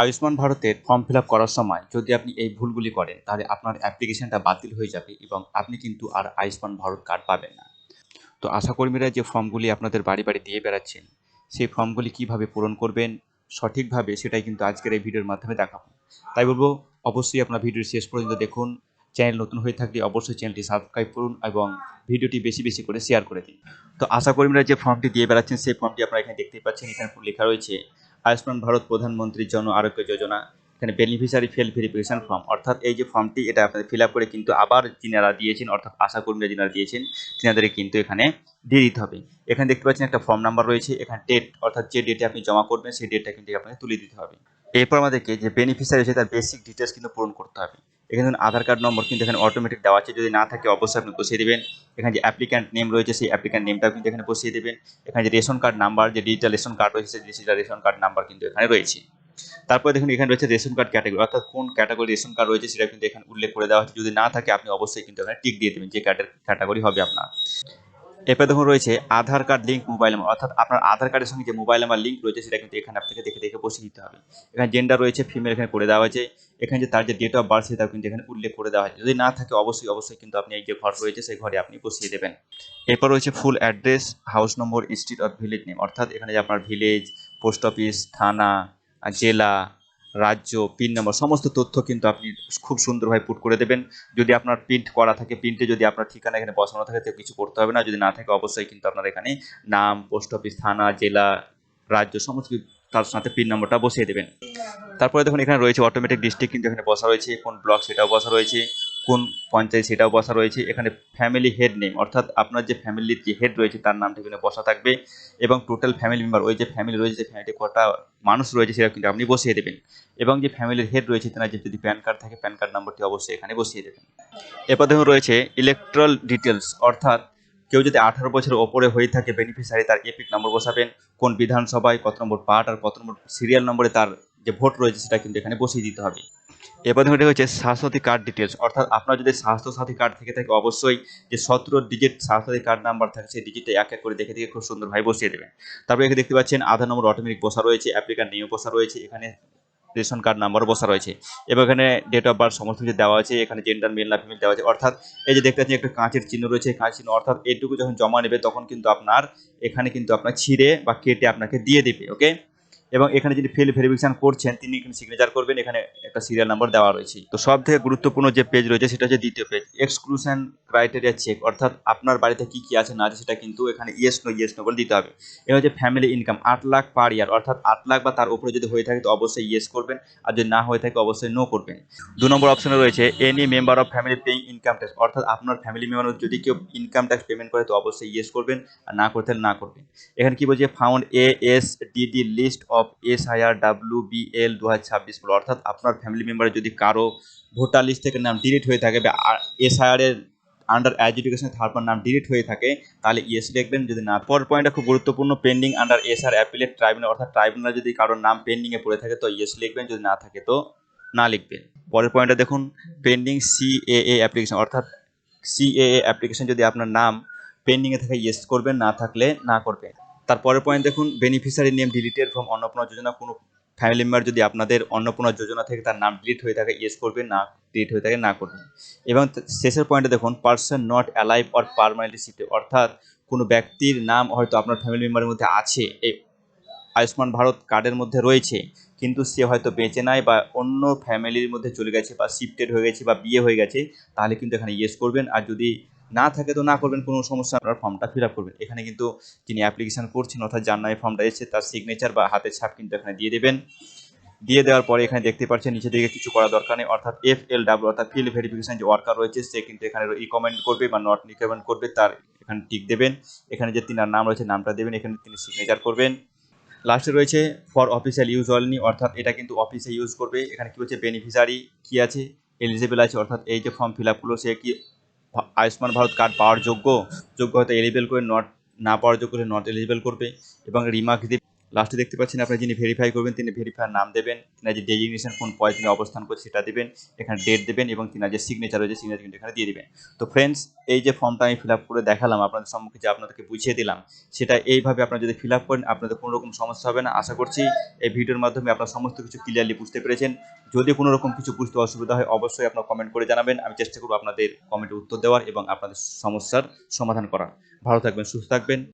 আয়ুষ্মান ভারতের form fill up করার সময় যদি আপনি এই ভুলগুলি করেন তাহলে আপনার অ্যাপ্লিকেশনটা বাতিল হয়ে যাবে এবং আপনি কিন্তু আর আয়ুষ্মান ভারত কার্ড পাবেন না। তো আশাকর্মীরা যে ফর্মগুলি আপনাদের বাড়ি বাড়ি দিয়ে বেড়াচ্ছেন সেই ফর্মগুলি কিভাবে পূরণ করবেন সঠিকভাবে সেটাই কিন্তু আজকের এই ভিডিওর মাধ্যমে দেখাবো। তাই বলবো অবশ্যই আপনার ভিডিওর শেষ পর্যন্ত দেখুন। চ্যানেল নতুন হয়ে থাকলে অবশ্যই চ্যানেলটি সাবস্ক্রাইব করুন এবং ভিডিওটি বেশি বেশি করে শেয়ার করে দিন। তো আশাকর্মীরা যে ফর্মটি দিয়ে বেড়াচ্ছেন সেই ফর্মটি আপনারা এখানে দেখতেই পাচ্ছেন। এখানে লেখা রয়েছে আয়ুষ্মান ভারত প্রধানমন্ত্রী জন আরোগ্য যোজনা। এখানে বেনিফিশিয়ারি ফেল ভেরিফিকেশন ফর্ম, অর্থাৎ এই যে ফর্মটি এটা আপনাদের ফিল আপ করে কিন্তু আবার যিনারা দিয়েছেন অর্থাৎ আশাকর্মীরা যিনারা দিয়েছেন তিনাদের কিন্তু এখানে দিয়ে দিতে হবে। এখানে দেখতে পাচ্ছেন একটা ফর্ম নাম্বার রয়েছে, এখানে ডেট অর্থাৎ যে ডেটে আপনি জমা করবেন সেই ডেটটা কিন্তু আপনাকে তুলে দিতে হবে। এরপর আমাদেরকে যে বেনিফিশিয়ারি আছে তার বেসিক ডিটেলস কিন্তু পূরণ করতে হবে। এখানে ধরুন আধার কার্ড নম্বর কিন্তু এখানে অটোমেটিক দেওয়া আছে, যদি না থাকে অবশ্যই আপনি বসিয়ে দেবেন। এখানে যে অ্যাপ্লিক্যান্ট নেম রয়েছে সেই অ্যাপ্লিক্যান্ট নেমটাও কিন্তু এখানে বসিয়ে দেবেন। এখানে যে রেশন কার্ড নাম্বার, যে ডিজিটাল রেশন কার্ড রয়েছে সেই ডিজিটাল রেশন কার্ড নাম্বার কিন্তু এখানে রয়েছে। তারপরে দেখুন এখানে রয়েছে রেশন কার্ড ক্যাটাগরি, অর্থাৎ কোন ক্যাটাগরি রেশন কার্ড রয়েছে সেটা কিন্তু এখানে উল্লেখ করে দেওয়া হচ্ছে। যদি না থাকে আপনি অবশ্যই কিন্তু এখানে টিক দিয়ে দেবেন যে ক্যাটাগরি হবে আপনার। এরপরে দেখুন রয়েছে আধার কার্ড লিঙ্ক মোবাইল নাম্বার, অর্থাৎ আপনার আধার কার্ডের সঙ্গে যে মোবাইল নাম্বার লিঙ্ক রয়েছে সেটা কিন্তু এখানে আপনাকে দেখে দেখে বসিয়ে দিতে হবে। এখানে জেন্ডার রয়েছে ফিমেল এখানে করে দেওয়া হয়েছে। এখানে যে তার যে ডেট অফ বার্থ সেটাও কিন্তু এখানে উল্লেখ করে দেওয়া হয়েছে। যদি না থাকে অবশ্যই কিন্তু আপনি এই যে ঘর রয়েছে সেই ঘরে আপনি বসিয়ে দেবেন। এরপর রয়েছে full address, house number, street or village name, অর্থাৎ এখানে যে আপনার ভিলেজ, পোস্ট অফিস, থানা, জেলা, রাজ্য, পিন নম্বর সমস্ত তথ্য কিন্তু আপনি খুব সুন্দরভাবে পুট করে দেবেন। যদি আপনার প্রিন্ট করা থাকে, প্রিন্টে যদি আপনার ঠিকানা এখানে বসানো থাকে তো কিছু করতে হবে না। যদি না থাকে অবশ্যই কিন্তু আপনার এখানে নাম, পোস্ট অফিস, থানা, জেলা, রাজ্য সমস্ত কিছু তার সাথে পিন নম্বরটা বসিয়ে দেবেন। তারপরে দেখুন এখানে রয়েছে অটোমেটিক ডিস্ট্রিক্ট কিন্তু এখানে বসা রয়েছে, কোন ব্লক সেটাও বসা রয়েছে, কোন পঞ্চায়েত সেটাও বসা রয়েছে। এখানে ফ্যামিলি হেড নেম, অর্থাৎ আপনার যে ফ্যামিলির যে হেড রয়েছে তার নামটা এখানে বসা থাকবে এবং টোটাল ফ্যামিলি মেম্বার, ওই যে ফ্যামিলি রয়েছে যে ফ্যামিলিতে কটা মানুষ রয়েছে সেটা কিন্তু আপনি বসিয়ে দেবেন। এবং যে ফ্যামিলির হেড রয়েছে তার যে যদি প্যান কার্ড থাকে প্যান কার্ড নম্বরটি অবশ্যই এখানে বসিয়ে দেবেন। এরপর দেখুন রয়েছে ইলেকট্রাল ডিটেলস, অর্থাৎ কেউ যদি 18 বছরের ওপরে হয়ে থাকে বেনিফিশিয়ারি তার এপিক নম্বর বসাবেন, কোন বিধানসভায় কত নম্বর পার্ট আর কত নম্বর সিরিয়াল নম্বরে তার যে ভোট রয়েছে সেটা কিন্তু এখানে বসিয়ে দিতে হবে। এবার দেখুন এটা হচ্ছে স্বাস্থ্যসাথী কার্ড ডিটেলস, অর্থাৎ আপনার যদি স্বাস্থ্যসাথী কার্ড থেকে থাকে অবশ্যই যে 17 ডিজিট স্বাস্থ্যসাথী কার্ড নাম্বার থাকে সেই ডিজিটটা এক এক করে দেখে দেখে খুব সুন্দরভাবে বসিয়ে দেবেন। তারপরে এখানে দেখতে পাচ্ছেন আধার নম্বর অটোমেটিক বসা রয়েছে, অ্যাপ্লিক্যান্ট নেম বসা রয়েছে, এখানে রেশন কার্ড নাম্বারও বসা রয়েছে এবং এখানে ডেট অফ বার্থ সমস্ত কিছু দেওয়া আছে। এখানে জেন্ডার মেল না ফিমেল দেওয়া আছে, অর্থাৎ এই যে দেখতে পাচ্ছেন একটা কাঁচের চিহ্ন রয়েছে, কাঁচ চিহ্ন অর্থাৎ এইটুকু যখন জমা নেবে তখন কিন্তু আপনার এখানে কিন্তু আপনার ছিঁড়ে বা কেটে আপনাকে দিয়ে দেবে। ওকে, এবং এখানে যিনি ফিল ভেরিফিকেশন করছেন তিনি এখানে সিগনেচার করবেন, এখানে একটা সিরিয়াল নাম্বার দেওয়া রয়েছে। তো সব থেকে গুরুত্বপূর্ণ যে পেজ রয়েছে সেটা হচ্ছে দ্বিতীয় পেজ, এক্সক্লুশন ক্রাইটেরিয়া চেক, অর্থাৎ আপনার বাড়িতে কি কি আছে না আছে সেটা কিন্তু এখানে ইয়েস নো বলে দিতে হবে। এটা হচ্ছে ফ্যামিলি ইনকাম 8 লাখ পার ইয়ার, অর্থাৎ 8 লাখ বা তার উপরে যদি হয়ে থাকে তো অবশ্যই ইয়েস করবেন, আর যদি না হয়ে থাকে অবশ্যই নো করবেন। 2 নম্বর অপশনে রয়েছে any member of family paying income tax, অর্থাৎ আপনার ফ্যামিলি মেম্বার যদি কেউ ইনকাম ট্যাক্স পেমেন্ট করে তো অবশ্যই ইয়েস করবেন, আর না করতে হলে না করবেন। এখানে কি বলছে found ASDD list of SIR WBL 2026 বলে, অর্থাৎ আপনার ফ্যামিলি মেম্বারের যদি কারো ভোটার লিস্ট থেকে নাম ডিলিট হয়ে থাকে বা SIR এর আন্ডার এডুকেশন থার্ড নাম ডিলিট হয়ে থাকে তাহলে ইয়েস লিখবেন, যদি না। পরের পয়েন্টটা খুব গুরুত্বপূর্ণ, pending under SR appellate tribunal, অর্থাৎ ট্রাইব্যুনাল যদি কারোর নাম পেন্ডিং এ পড়ে থাকে তো ইয়েস লিখবেন, যদি না থাকে তো না লিখবেন। পরের পয়েন্টটা দেখুন পেন্ডিং CAA অ্যাপ্লিকেশন, অর্থাৎ CAA অ্যাপ্লিকেশন যদি আপনার নাম পেন্ডিং এ থাকে ইয়েস করবেন, না থাকলে না করবেন। তারপরের পয়েন্ট দেখুন beneficiary name deleted from Annapurna Yojana, কোনো ফ্যামিলি মেম্বার যদি আপনাদের অন্নপূর্ণা যোজনা থেকে তার নাম ডিলিট হয়ে থাকে ইয়েস করবেন, না ডিলিট হয়ে থাকে না করবেন। এবং শেষের পয়েন্টে দেখুন person not alive or permanently shifted, অর্থাৎ কোনো ব্যক্তির নাম হয়তো আপনার ফ্যামিলি মেম্বারের মধ্যে আছে, এই আয়ুষ্মান ভারত কার্ডের মধ্যে রয়েছে কিন্তু সে হয়তো বেঁচে নাই বা অন্য ফ্যামিলির মধ্যে চলে গেছে বা শিফটেড হয়ে গেছে বা বিয়ে হয়ে গেছে, তাহলে কিন্তু এখানে ইয়েস করবেন, আর যদি না থাকে তো না করবেন, কোনো সমস্যা আপনার ফর্মটা ফিল আপ করবেন। এখানে কিন্তু যিনি অ্যাপ্লিকেশন করছেন অর্থাৎ যার নামে ফর্মটা এসেছে তার সিগনেচার বা হাতের ছাপ কিন্তু এখানে দিয়ে দেবেন। দিয়ে দেওয়ার পরে এখানে দেখতে পাচ্ছেন নিচে দিকে কিছু করা দরকার নেই, অর্থাৎ FLW অর্থাৎ ফিল্ড ভেরিফিকেশন যে ওয়ার্কার রয়েছে সে কিন্তু এখানে রিকমেন্ড করবে বা নট রিকমেন্ড করবে তার এখানে টিক দেবেন। এখানে যে তিনার নাম রয়েছে নামটা দেবেন, এখানে তিনি সিগনেচার করবেন। লাস্টে রয়েছে ফর অফিসিয়াল ইউজ অনলি, অর্থাৎ এটা কিন্তু অফিসে ইউজ করবে। এখানে কি হচ্ছে বেনিফিশিয়ারি কি আছে, এলিজিবল আছে, অর্থাৎ এই যে ফর্ম ফিল আপ করলো সে কি আয়ুষ্মান ভারত কার্ড পাওয়ার যোগ্য হয়তো এলিজিবল করে, নট না পাওয়ার যোগ্য হলে নট এলিজিবল করবে এবং রিমার্ক দিবে। লাস্টে দেখতে পাচ্ছেন আপনারা যিনি ভেরিফাই করবেন তিনি ভেরিফায়ার নাম দেবেন, তিনার যে ডেজিগনেশন কোন পদে তিনি অবস্থান করছে সেটা দিবেন, এখানে ডেট দেবেন এবং তিনার যে সিগনেচার রয়েছে সিগনেচার কিন্তু এখানে দিয়ে দিবেন। তো ফ্রেন্ডস, এই যে ফর্মটা আমি ফিল আপ করে দেখালাম আপনাদের সম্মুখে, যে আপনাদেরকে বুঝিয়ে দিলাম, সেটা এইভাবে আপনারা যদি ফিল আপ করেন আপনাদের কোনো রকম সমস্যা হবে না। আশা করছি এই ভিডিওর মাধ্যমে আপনারা সমস্ত কিছু ক্লিয়ারলি বুঝতে পেরেছেন। যদি কোনো রকম কিছু বুঝতে অসুবিধা হয় অবশ্যই আপনারা কমেন্ট করে জানাবেন, আমি চেষ্টা করব আপনাদের কমেন্টের উত্তর দেওয়ার এবং আপনাদের সমস্যার সমাধান করার। ভালো থাকবেন, সুস্থ থাকবেন।